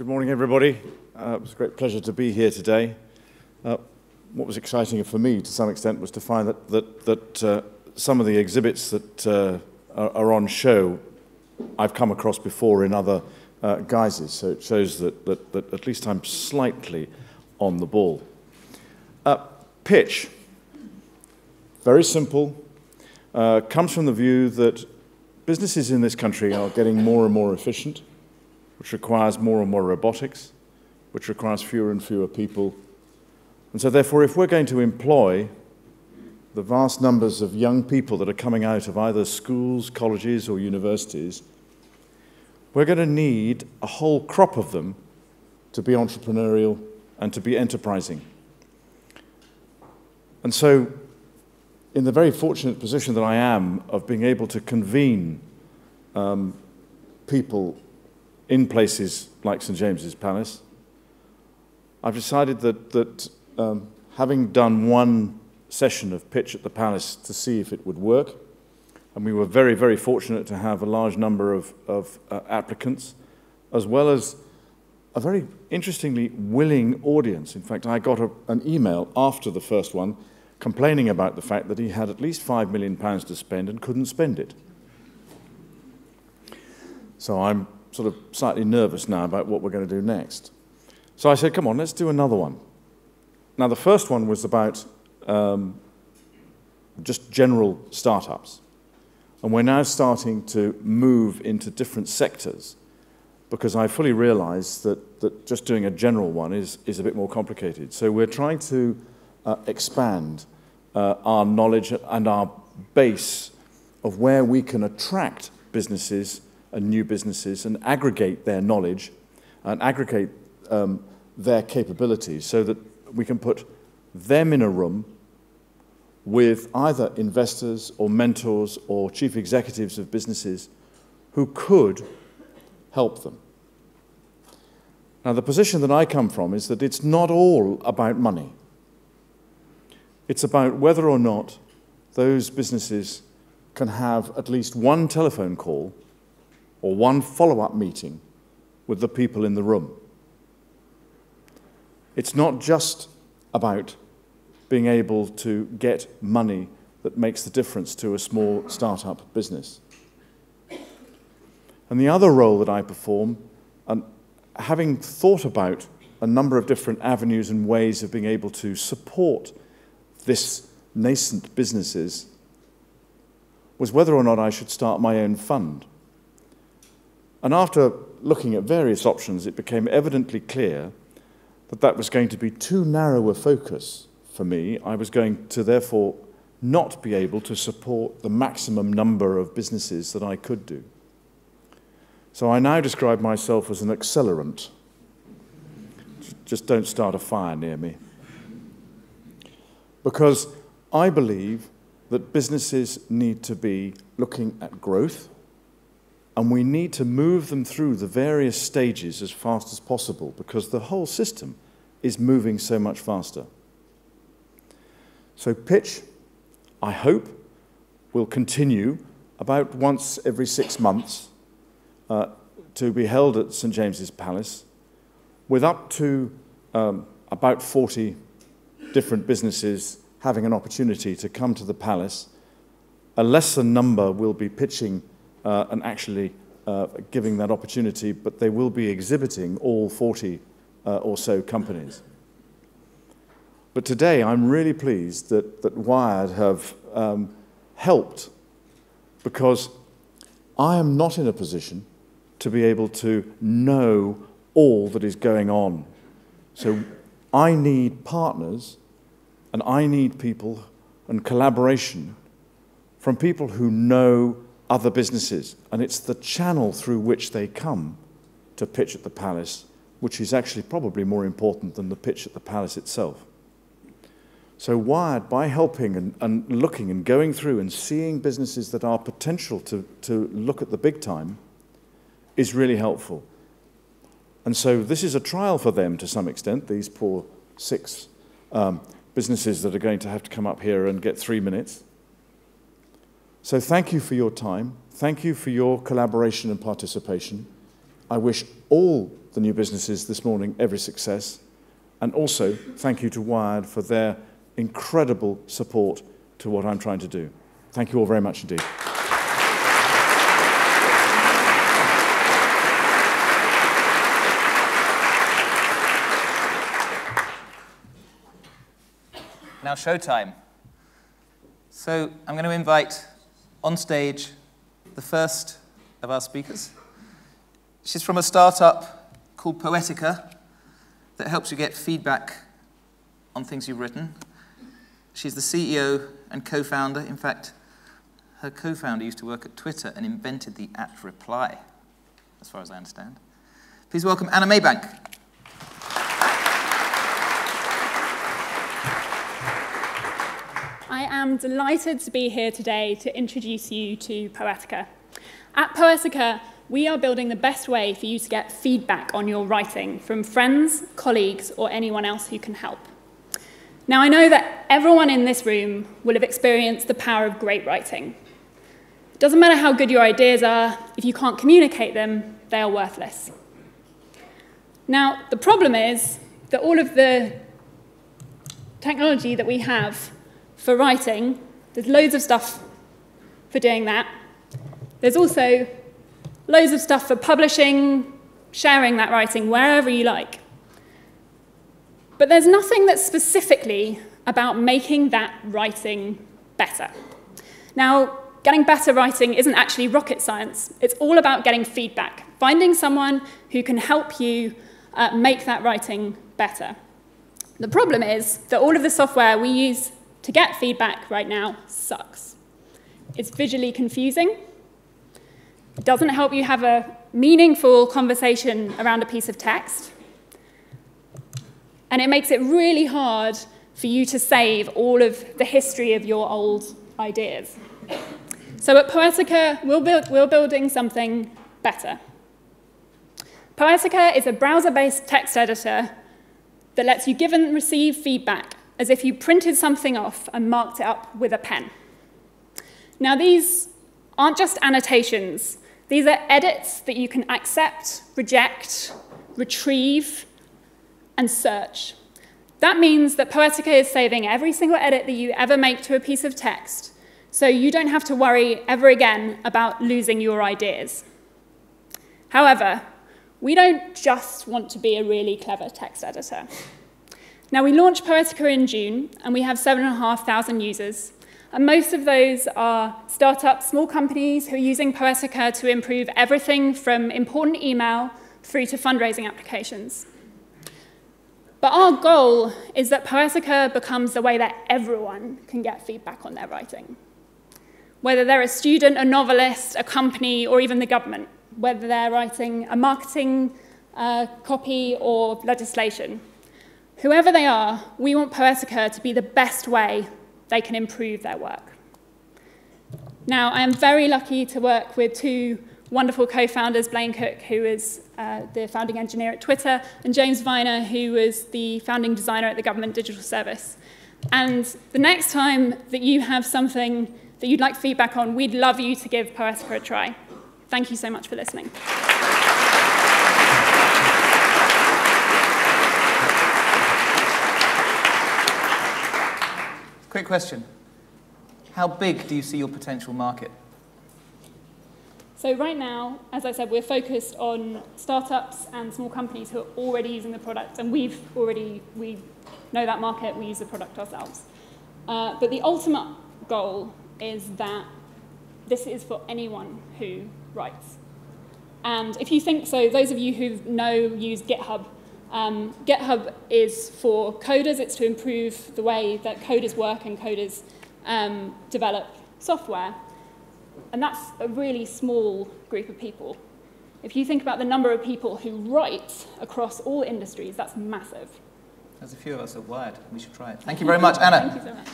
Good morning, everybody. It was a great pleasure to be here today. What was exciting for me, to some extent, was to find that some of the exhibits that are on show I've come across before in other guises, so it shows that at least I'm slightly on the ball. Pitch, very simple, comes from the view that businesses in this country are getting more and more efficient, which requires more and more robotics, which requires fewer and fewer people. And so therefore, if we're going to employ the vast numbers of young people that are coming out of either schools, colleges, or universities, we're going to need a whole crop of them to be entrepreneurial and to be enterprising. And so, in the very fortunate position that I am of being able to convene people in places like St. James's Palace, I've decided that having done one session of pitch at the Palace to see if it would work, and we were very, very fortunate to have a large number of applicants, as well as a very interestingly willing audience. In fact, I got an email after the first one complaining about the fact that he had at least £5 million to spend and couldn't spend it. So I'm sort of slightly nervous now about what we're going to do next. So I said, come on, let's do another one. Now, the first one was about just general startups. And we're now starting to move into different sectors because I fully realize that just doing a general one is a bit more complicated. So we're trying to expand our knowledge and our base of where we can attract businesses and new businesses and aggregate their knowledge and aggregate their capabilities so that we can put them in a room with either investors or mentors or chief executives of businesses who could help them. Now, the position that I come from is that it's not all about money. It's about whether or not those businesses can have at least one telephone call or one follow-up meeting with the people in the room. It's not just about being able to get money that makes the difference to a small startup business. And the other role that I perform, and having thought about a number of different avenues and ways of being able to support this nascent businesses, was whether or not I should start my own fund. And after looking at various options, it became evidently clear that that was going to be too narrow a focus for me. I was going to therefore not be able to support the maximum number of businesses that I could do. So I now describe myself as an accelerant. Just don't start a fire near me. Because I believe that businesses need to be looking at growth, and we need to move them through the various stages as fast as possible because the whole system is moving so much faster. So pitch, I hope, will continue about once every 6 months to be held at St. James's Palace with up to about 40 different businesses having an opportunity to come to the Palace. A lesser number will be pitching and actually giving that opportunity, but they will be exhibiting all 40 or so companies. But today I'm really pleased that Wired have helped, because I am not in a position to be able to know all that is going on. So I need partners and I need people and collaboration from people who know other businesses, and it's the channel through which they come to pitch at the Palace, which is actually probably more important than the pitch at the Palace itself. So Wired, by helping and looking and going through and seeing businesses that are potential to look at the big time, is really helpful. And so this is a trial for them to some extent, these poor 6 businesses that are going to have to come up here and get 3 minutes. So thank you for your time. Thank you for your collaboration and participation. I wish all the new businesses this morning every success. And also, thank you to Wired for their incredible support to what I'm trying to do. Thank you all very much indeed. Now showtime. So I'm going to invite on stage the first of our speakers. She's from a startup called Poetica that helps you get feedback on things you've written. She's the CEO and co-founder. In fact, her co-founder used to work at Twitter and invented the @reply, as far as I understand. Please welcome Anna Maybank. I am delighted to be here today to introduce you to Poetica. At Poetica, we are building the best way for you to get feedback on your writing from friends, colleagues, or anyone else who can help. Now, I know that everyone in this room will have experienced the power of great writing. It doesn't matter how good your ideas are, if you can't communicate them, they are worthless. Now, the problem is that all of the technology that we have for writing, there's loads of stuff for doing that. There's also loads of stuff for publishing, sharing that writing wherever you like. But there's nothing that's specifically about making that writing better. Now, getting better writing isn't actually rocket science. It's all about getting feedback, finding someone who can help you make that writing better. The problem is that all of the software we use to get feedback right now sucks. It's visually confusing. It doesn't help you have a meaningful conversation around a piece of text. And it makes it really hard for you to save all of the history of your old ideas. So at Poetica, we're building something better. Poetica is a browser-based text editor that lets you give and receive feedback as if you printed something off and marked it up with a pen. Now, these aren't just annotations. These are edits that you can accept, reject, retrieve, and search. That means that Poetica is saving every single edit that you ever make to a piece of text, so you don't have to worry ever again about losing your ideas. However, we don't just want to be a really clever text editor. Now, we launched Poetica in June, and we have 7,500 users. And most of those are startups, small companies who are using Poetica to improve everything from important email through to fundraising applications. But our goal is that Poetica becomes the way that everyone can get feedback on their writing. Whether they're a student, a novelist, a company, or even the government. Whether they're writing a marketing copy or legislation. Whoever they are, we want Poetica to be the best way they can improve their work. Now, I am very lucky to work with two wonderful co-founders, Blaine Cook, who is the founding engineer at Twitter, and James Viner, who was the founding designer at the Government Digital Service. And the next time that you have something that you'd like feedback on, we'd love you to give Poetica a try. Thank you so much for listening. Quick question. How big do you see your potential market? So right now, as I said, we're focused on startups and small companies who are already using the product, and we know that market, we use the product ourselves. But the ultimate goal is that this is for anyone who writes. And if you think so, those of you who use GitHub, GitHub is for coders. It's to improve the way that coders work and coders develop software. And that's a really small group of people. If you think about the number of people who write across all industries, that's massive. There's a few of us at Wired. We should try it. Thank you very much, Anna. Thank you so much.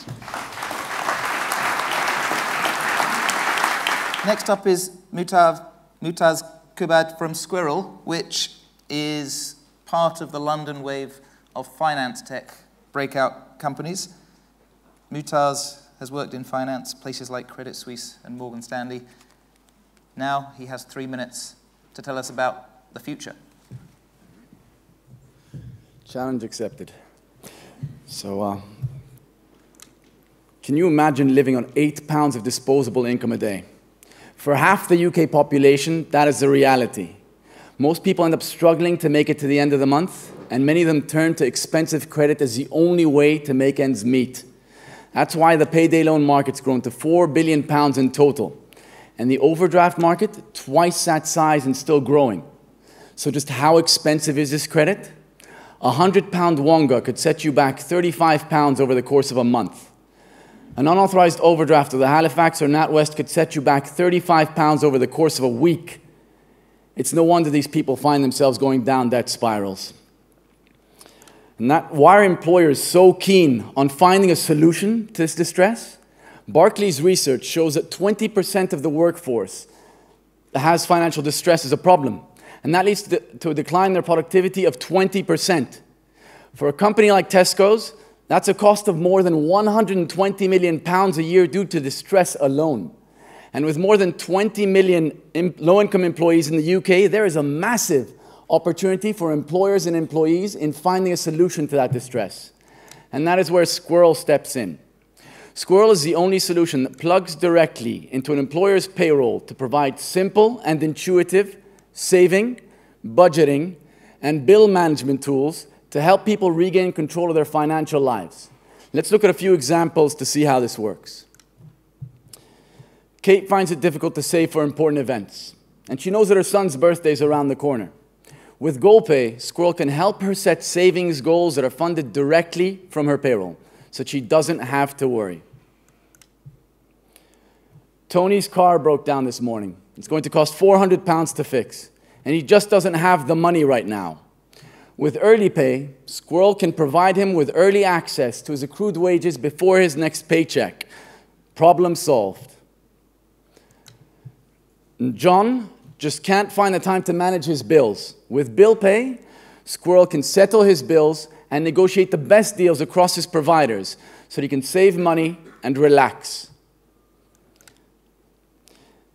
Next up is MUTAZ QUBBAJ from Squirrel, which is part of the London wave of finance tech breakout companies. MUTAZ has worked in finance, places like Credit Suisse and Morgan Stanley. Now he has 3 minutes to tell us about the future? Challenge accepted. So, can you imagine living on 8 pounds of disposable income a day? For half the UK population, that is the reality. Most people end up struggling to make it to the end of the month, and many of them turn to expensive credit as the only way to make ends meet. That's why the payday loan market's grown to £4 billion in total. And the overdraft market, twice that size and still growing. So just how expensive is this credit? A £100 Wonga could set you back £35 over the course of a month. An unauthorized overdraft of the Halifax or NatWest could set you back £35 over the course of a week. It's no wonder these people find themselves going down debt spirals. And why are employers so keen on finding a solution to this distress? Barclays research shows that 20% of the workforce that has financial distress as a problem. And that leads to a decline in their productivity of 20%. For a company like Tesco's, that's a cost of more than £120 million a year due to distress alone. And with more than 20 million low-income employees in the UK, there is a massive opportunity for employers and employees in finding a solution to that distress. And that is where Squirrel steps in. Squirrel is the only solution that plugs directly into an employer's payroll to provide simple and intuitive saving, budgeting, and bill management tools to help people regain control of their financial lives. Let's look at a few examples to see how this works. Kate finds it difficult to save for important events, and she knows that her son's birthday is around the corner. With GoalPay, Squirrel can help her set savings goals that are funded directly from her payroll, so she doesn't have to worry. Tony's car broke down this morning. It's going to cost £400 to fix, and he just doesn't have the money right now. With Early Pay, Squirrel can provide him with early access to his accrued wages before his next paycheck. Problem solved. And John just can't find the time to manage his bills. With Bill Pay, Squirrel can settle his bills and negotiate the best deals across his providers so that he can save money and relax.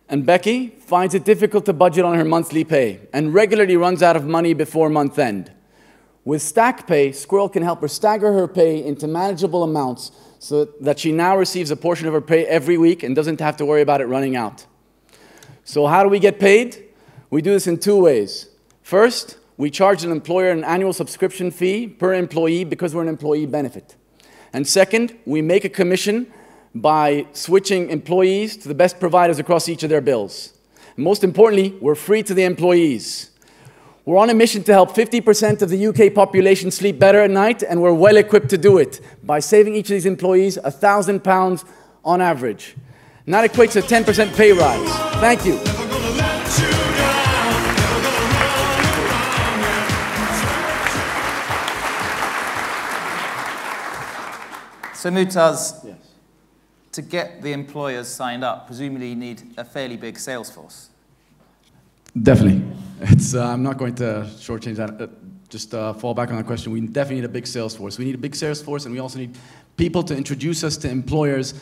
And Becky finds it difficult to budget on her monthly pay and regularly runs out of money before month end. With Stack Pay, Squirrel can help her stagger her pay into manageable amounts so that she now receives a portion of her pay every week and doesn't have to worry about it running out. So how do we get paid? We do this in 2 ways. First, we charge an employer an annual subscription fee per employee because we're an employee benefit. And second, we make a commission by switching employees to the best providers across each of their bills. And most importantly, we're free to the employees. We're on a mission to help 50% of the UK population sleep better at night, and we're well equipped to do it by saving each of these employees £1,000 on average. And that equates to a 10% pay rise. Thank you. So MUTAZ, Yes. to get the employers signed up, presumably you need a fairly big sales force. Definitely. I'm not going to shortchange that. Just fall back on that question. We definitely need a big sales force. We need a big sales force, and we also need people to introduce us to employers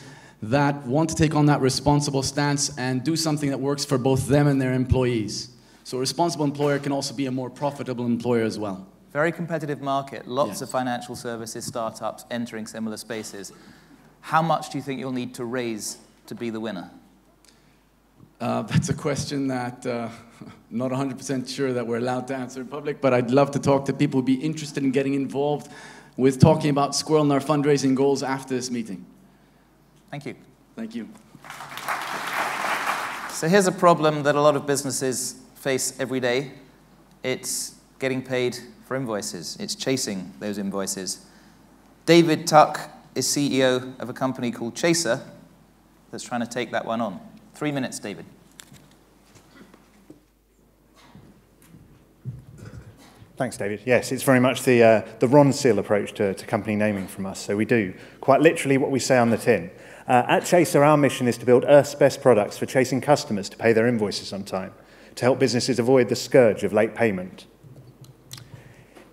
that want to take on that responsible stance and do something that works for both them and their employees. So a responsible employer can also be a more profitable employer as well. Very competitive market, lots Yes. of financial services startups entering similar spaces. How much do you think you'll need to raise to be the winner? That's a question that not 100% sure that we're allowed to answer in public, but I'd love to talk to people who'd be interested in getting involved with talking about Squirrel and our fundraising goals after this meeting. Thank you. Thank you. So here's a problem that a lot of businesses face every day. It's getting paid for invoices. It's chasing those invoices. David Tuck is CEO of a company called Chaser that's trying to take that one on. 3 minutes, David. Thanks, David. Yes, it's very much the Ron Seal approach to company naming from us. So we do quite literally what we say on the tin. At Chaser, our mission is to build Earth's best products for chasing customers to pay their invoices on time, to help businesses avoid the scourge of late payment.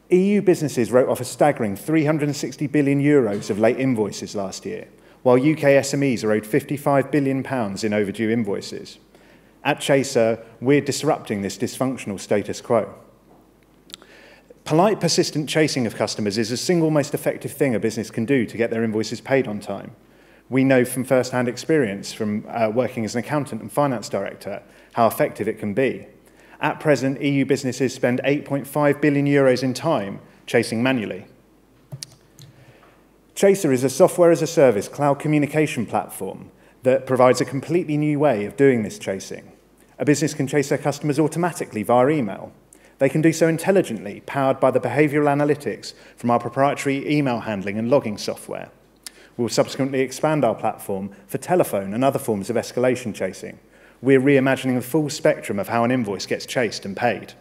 EU businesses wrote off a staggering €360 billion of late invoices last year, while UK SMEs are owed £55 billion in overdue invoices. At Chaser, we're disrupting this dysfunctional status quo. Polite, persistent chasing of customers is the single most effective thing a business can do to get their invoices paid on time. We know from first-hand experience from working as an accountant and finance director how effective it can be. At present, EU businesses spend 8.5 billion euros in time chasing manually. Chaser is a software-as-a-service cloud communication platform that provides a completely new way of doing this chasing. A business can chase their customers automatically via email. They can do so intelligently, powered by the behavioral analytics from our proprietary email handling and logging software. We'll subsequently expand our platform for telephone and other forms of escalation chasing. We're reimagining the full spectrum of how an invoice gets chased and paid.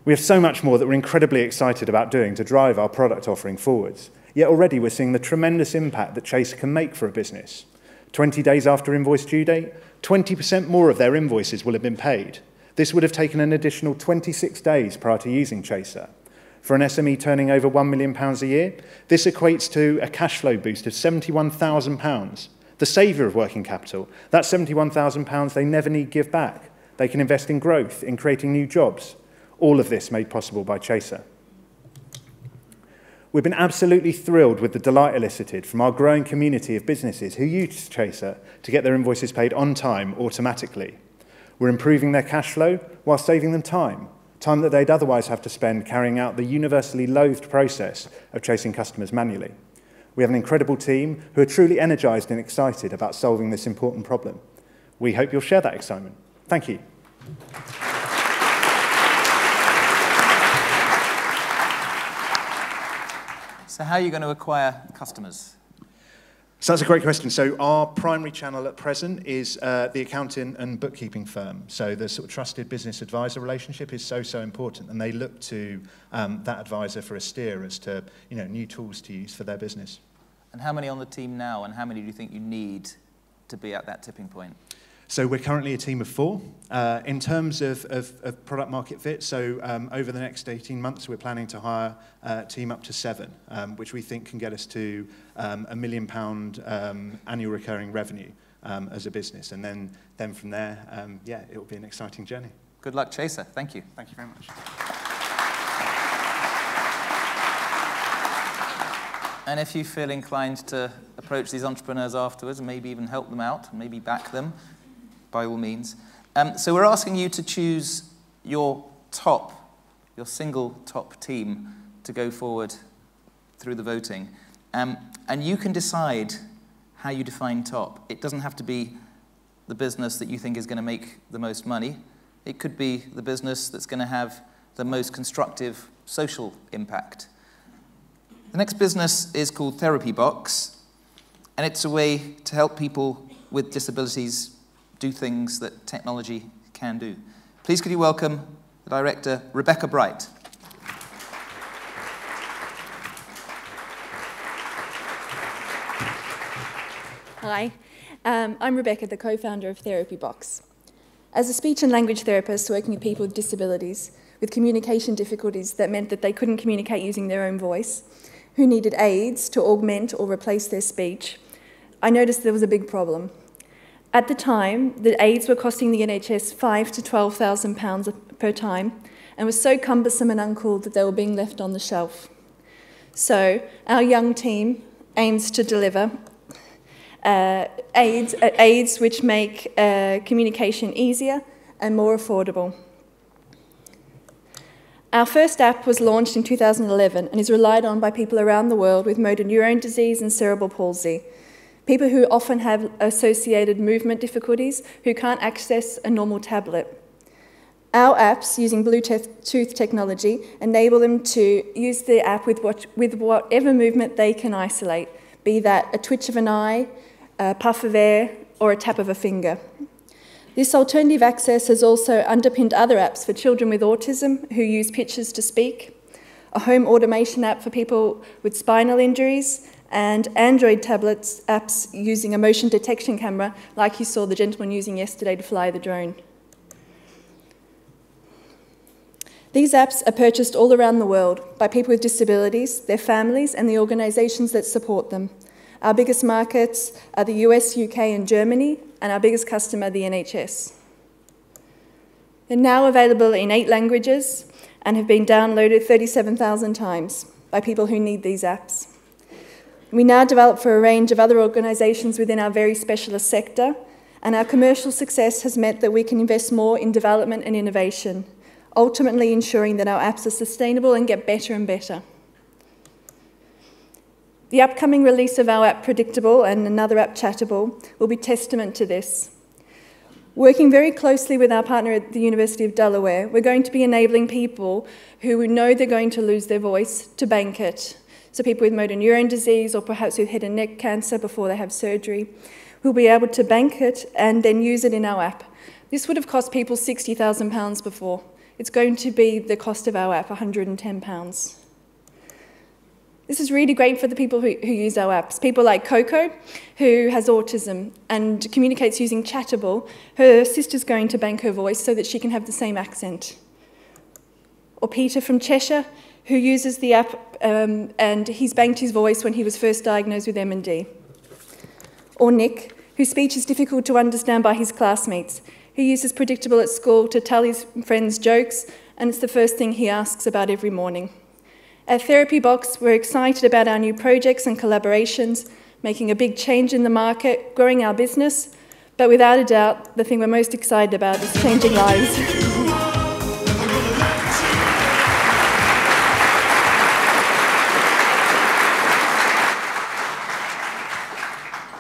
We have so much more that we're incredibly excited about doing to drive our product offering forwards. Yet already we're seeing the tremendous impact that Chaser can make for a business. 20 days after invoice due date, 20% more of their invoices will have been paid. This would have taken an additional 26 days prior to using Chaser. For an SME turning over £1 million a year, this equates to a cash flow boost of £71,000. The saviour of working capital. That's £71,000 they never need give back. They can invest in growth, in creating new jobs. All of this made possible by Chaser. We've been absolutely thrilled with the delight elicited from our growing community of businesses who use Chaser to get their invoices paid on time automatically. We're improving their cash flow while saving them time that they'd otherwise have to spend carrying out the universally loathed process of chasing customers manually. We have an incredible team who are truly energised and excited about solving this important problem. We hope you'll share that excitement. Thank you. So how are you going to acquire customers? So that's a great question. So our primary channel at present is the accounting and bookkeeping firm. So the sort of trusted business advisor relationship is so important, and they look to that advisor for a steer as to new tools to use for their business. And how many on the team now, and how many do you think you need to be at that tipping point? So we're currently a team of 4. In terms of product market fit, so over the next 18 months, we're planning to hire a team up to 7, which we think can get us to £1 million annual recurring revenue as a business. And then from there, yeah, it will be an exciting journey. Good luck, Chaser. Thank you. Thank you very much. And if you feel inclined to approach these entrepreneurs afterwards and maybe even help them out, maybe back them, by all means. So we're asking you to choose your single top team to go forward through the voting. And you can decide how you define top. It doesn't have to be the business that you think is going to make the most money. It could be the business that's going to have the most constructive social impact. The next business is called Therapy Box, and it's a way to help people with disabilities do things that technology can do. Please could you welcome the director, Rebecca Bright. Hi, I'm Rebecca, the co-founder of Therapy Box. As a speech and language therapist working with people with disabilities, with communication difficulties that meant that they couldn't communicate using their own voice, who needed aids to augment or replace their speech, I noticed there was a big problem. At the time, the aids were costing the NHS £5,000 to £12,000 per time and were so cumbersome and uncool that they were being left on the shelf. So our young team aims to deliver aids which make communication easier and more affordable. Our first app was launched in 2011 and is relied on by people around the world with motor neurone disease and cerebral palsy, people who often have associated movement difficulties who can't access a normal tablet. Our apps, using Bluetooth technology, enable them to use the app with whatever movement they can isolate, be that a twitch of an eye, a puff of air, or a tap of a finger. This alternative access has also underpinned other apps for children with autism who use pictures to speak, a home automation app for people with spinal injuries, and Android tablets apps using a motion detection camera like you saw the gentleman using yesterday to fly the drone. These apps are purchased all around the world by people with disabilities, their families, and the organisations that support them. Our biggest markets are the US, UK, and Germany, and our biggest customer, the NHS. They're now available in 8 languages and have been downloaded 37,000 times by people who need these apps. We now develop for a range of other organisations within our very specialist sector, and our commercial success has meant that we can invest more in development and innovation, ultimately ensuring that our apps are sustainable and get better and better. The upcoming release of our app Predictable and another app Chattable will be testament to this. Working very closely with our partner at the University of Delaware, we're going to be enabling people who know they're going to lose their voice to bank it. So people with motor neurone disease or perhaps with head and neck cancer before they have surgery will be able to bank it and then use it in our app. This would have cost people £60,000 before. It's going to be the cost of our app, £110. This is really great for the people who use our apps. People like Coco, who has autism and communicates using Chattable. Her sister's going to bank her voice so that she can have the same accent. Or Peter from Cheshire, who uses the app and he's banked his voice when he was first diagnosed with MND. Or Nick, whose speech is difficult to understand by his classmates. He uses Predictable at school to tell his friends jokes, and it's the first thing he asks about every morning. At Therapy Box, we're excited about our new projects and collaborations, making a big change in the market, growing our business, but without a doubt, the thing we're most excited about is changing lives.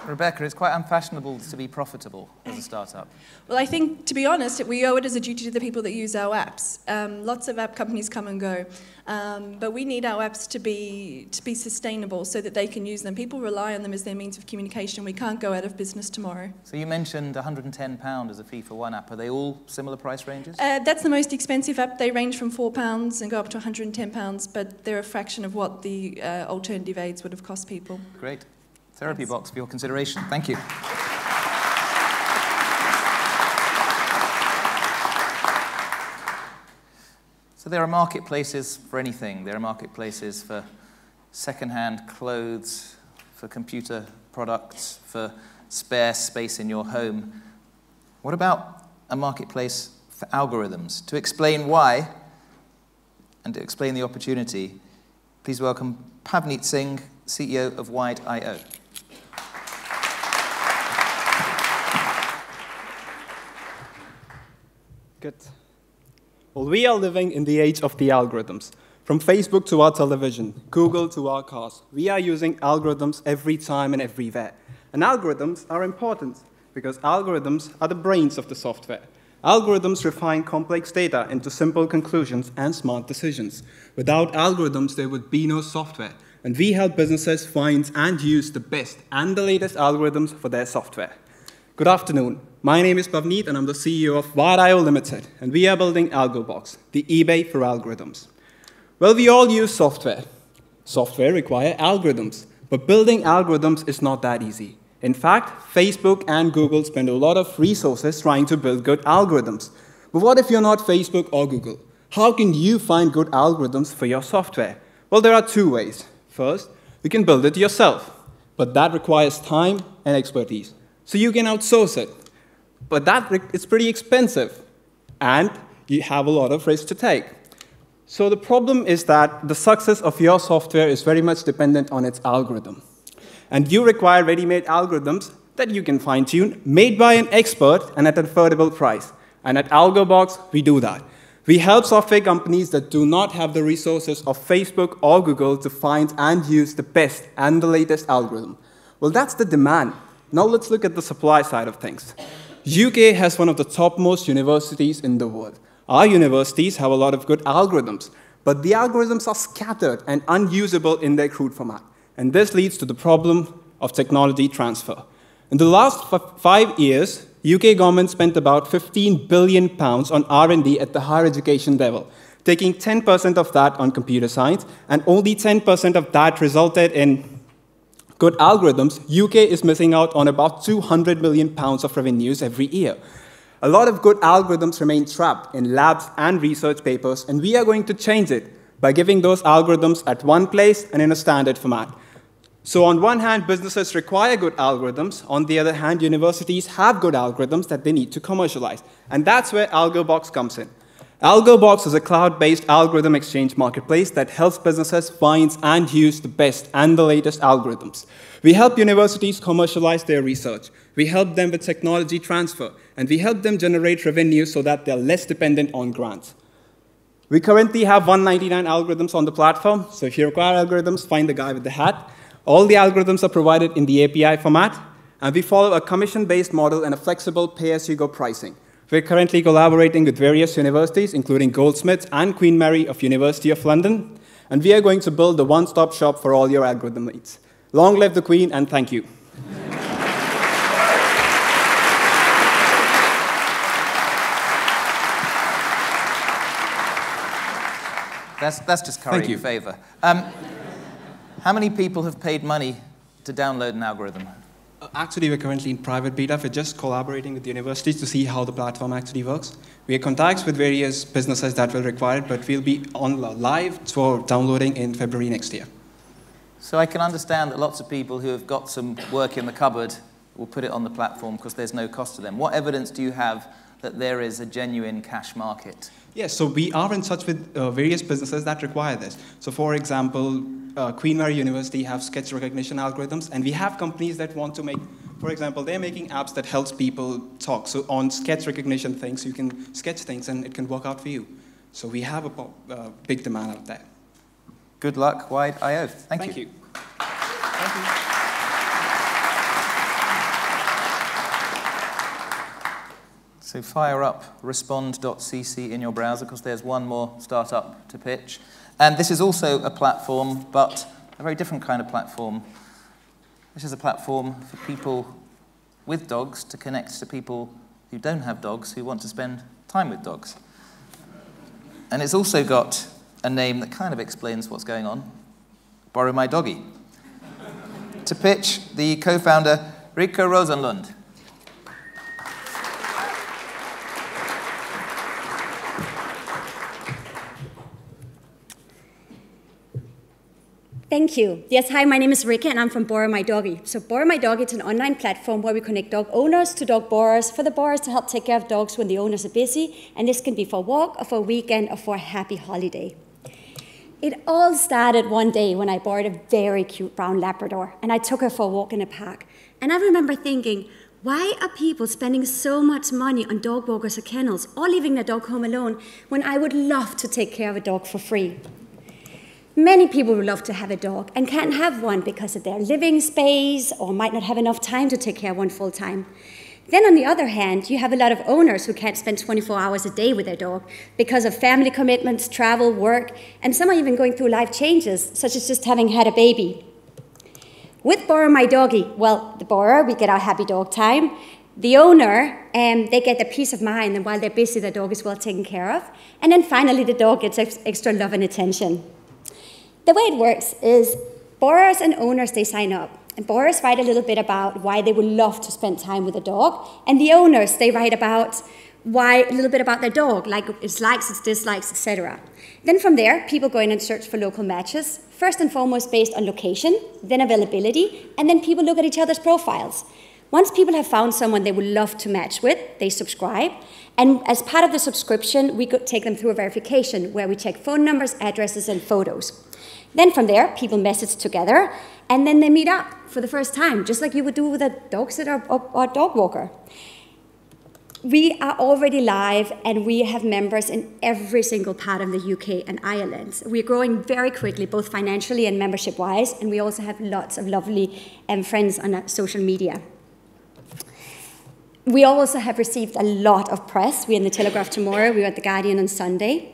Rebecca, it's quite unfashionable to be profitable as a startup. Well, I think, to be honest, we owe it as a duty to the people that use our apps. Lots of app companies come and go, but we need our apps to be sustainable so that they can use them. People rely on them as their means of communication. We can't go out of business tomorrow. So you mentioned £110 as a fee for one app. Are they all similar price ranges? That's the most expensive app. They range from £4 and go up to £110, but they're a fraction of what the alternative aids would have cost people. Great. Therapy Box for your consideration. Thank you. So there are marketplaces for anything. There are marketplaces for second-hand clothes, for computer products, for spare space in your home. What about a marketplace for algorithms? To explain why and to explain the opportunity, please welcome PAVNEET SINGH, CEO of Wide.io. Good. Well, we are living in the age of the algorithms. From Facebook to our television, Google to our cars, we are using algorithms every time and everywhere. And algorithms are important because algorithms are the brains of the software. Algorithms refine complex data into simple conclusions and smart decisions. Without algorithms, there would be no software. And we help businesses find and use the best and the latest algorithms for their software. Good afternoon. My name is PAVNEET, and I'm the CEO of Wide.io Limited, and we are building AlgoBox, the eBay for algorithms. Well, we all use software. Software requires algorithms, but building algorithms is not that easy. In fact, Facebook and Google spend a lot of resources trying to build good algorithms. But what if you're not Facebook or Google? How can you find good algorithms for your software? Well, there are 2 ways. First, you can build it yourself, but that requires time and expertise. So you can outsource it. But it's pretty expensive, and you have a lot of risk to take. So the problem is that the success of your software is very much dependent on its algorithm. And you require ready-made algorithms that you can fine-tune, made by an expert and at an affordable price. And at AlgoBox, we do that. We help software companies that do not have the resources of Facebook or Google to find and use the best and the latest algorithm. Well, that's the demand. Now let's look at the supply side of things. UK has one of the topmost universities in the world. Our universities have a lot of good algorithms, but the algorithms are scattered and unusable in their crude format. And this leads to the problem of technology transfer. In the last 5 years, UK government spent about £15 billion on R&D at the higher education level, taking 10% of that on computer science, and only 10% of that resulted in good algorithms. UK is missing out on about £200 million of revenues every year. A lot of good algorithms remain trapped in labs and research papers, and we are going to change it by giving those algorithms at one place and in a standard format. So on one hand, businesses require good algorithms. On the other hand, universities have good algorithms that they need to commercialize. And that's where AlgoBox comes in. AlgoBox is a cloud-based algorithm exchange marketplace that helps businesses find and use the best and the latest algorithms. We help universities commercialize their research. We help them with technology transfer. And we help them generate revenue so that they're less dependent on grants. We currently have 199 algorithms on the platform. So if you require algorithms, find the guy with the hat. All the algorithms are provided in the API format, and we follow a commission-based model and a flexible pay-as-you-go pricing. We're currently collaborating with various universities, including Goldsmiths and Queen Mary of University of London, and we are going to build the one-stop shop for all your algorithm needs. Long live the Queen, and thank you. That's just currying favor. How many people have paid money to download an algorithm? Actually, we're currently in private beta. We're just collaborating with universities to see how the platform actually works. We have contacts with various businesses that will require it, but we'll be on live for downloading in February next year. So I can understand that lots of people who have got some work in the cupboard will put it on the platform because there's no cost to them. What evidence do you have that there is a genuine cash market? Yes, so we are in touch with various businesses that require this. So for example, Queen Mary University have sketch recognition algorithms, and we have companies that want to make, for example, they're making apps that helps people talk. So on sketch recognition things, you can sketch things and it can work out for you. So we have a big demand out there. Good luck, Wide.io. Thank you. Thank you. So fire up respond.cc in your browser because there's one more startup to pitch. And this is also a platform, but a very different kind of platform. This is a platform for people with dogs to connect to people who don't have dogs who want to spend time with dogs. And it's also got a name that kind of explains what's going on. BORROWMYDOGGY. To pitch, the co-founder, RIKKE ROSENLUND. Thank you. Yes, hi, my name is Rikke, and I'm from BORROWMYDOGGY. So BORROWMYDOGGY is an online platform where we connect dog owners to dog borrowers, for the borrowers to help take care of dogs when the owners are busy, and this can be for a walk, or for a weekend, or for a happy holiday. It all started one day when I borrowed a very cute brown Labrador, and I took her for a walk in a park. And I remember thinking, why are people spending so much money on dog walkers or kennels, or leaving their dog home alone, when I would love to take care of a dog for free? Many people would love to have a dog and can't have one because of their living space or might not have enough time to take care of one full time. Then on the other hand, you have a lot of owners who can't spend 24 hours a day with their dog because of family commitments, travel, work, and some are even going through life changes, such as just having had a baby. With BORROWMYDOGGY, well, the borrower, we get our happy dog time. The owner, they get the peace of mind, and while they're busy, their dog is well taken care of. And then finally, the dog gets extra love and attention. The way it works is borrowers and owners, they sign up. And borrowers write a little bit about why they would love to spend time with a dog. And the owners, they write about a little bit about their dog, like its likes, its dislikes, etc. Then from there, people go in and search for local matches, first and foremost based on location, then availability, and then people look at each other's profiles. Once people have found someone they would love to match with, they subscribe. And as part of the subscription, we could take them through a verification where we check phone numbers, addresses, and photos. Then from there, people message together, and then they meet up for the first time, just like you would do with a dog sitter or dog walker. We are already live, and we have members in every single part of the UK and Ireland. We're growing very quickly, both financially and membership-wise, and we also have lots of lovely friends on social media. We also have received a lot of press. We're in the Telegraph tomorrow, we're at the Guardian on Sunday.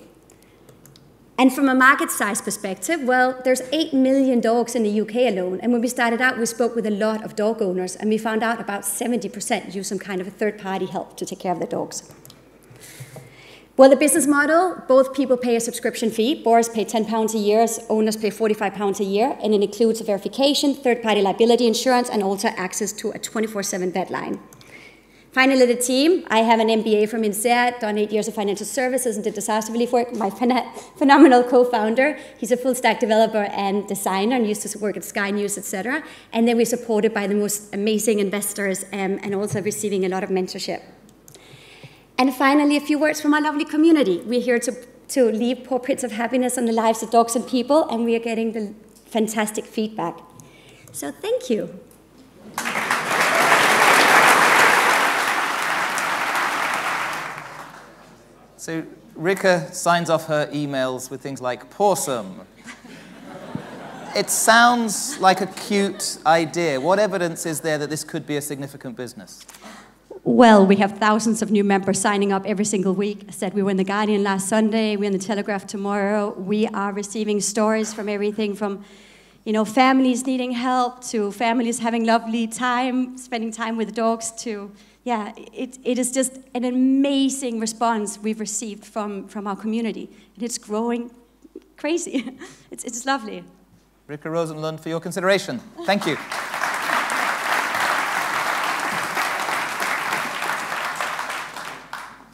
And from a market size perspective, well, there's 8 million dogs in the UK alone. And when we started out, we spoke with a lot of dog owners, and we found out about 70% use some kind of a third-party help to take care of their dogs. Well, the business model, both people pay a subscription fee. Borrowers pay £10 a year, owners pay £45 a year, and it includes a verification, third-party liability insurance, and also access to a 24/7 vet line. Finally, the team. I have an MBA from INSEAD, done 8 years of financial services and did disaster relief work. My phenomenal co-founder, he's a full-stack developer and designer and used to work at Sky News, etc. And then we're supported by the most amazing investors and also receiving a lot of mentorship. And finally, a few words from our lovely community. We're here to leave portraits of happiness on the lives of dogs and people, and we are getting the fantastic feedback. So thank you. So RIKKE signs off her emails with things like "pawsome." It sounds like a cute idea. What evidence is there that this could be a significant business? Well, we have thousands of new members signing up every single week. I said we were in The Guardian last Sunday, we're in The Telegraph tomorrow. We are receiving stories from everything from, families needing help to families having lovely time, spending time with dogs to, yeah, it is just an amazing response we've received from our community. And it's growing crazy. It's lovely. RIKKE ROSENLUND, for your consideration. Thank you.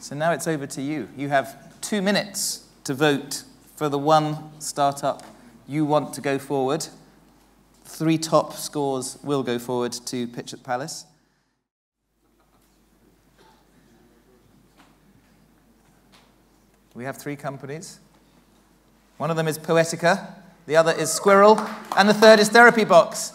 So now it's over to you. You have 2 minutes to vote for the one startup you want to go forward. 3 top scores will go forward to pitch at Palace. We have 3 companies. One of them is Poetica, the other is Squirrel, and the third is Therapy Box.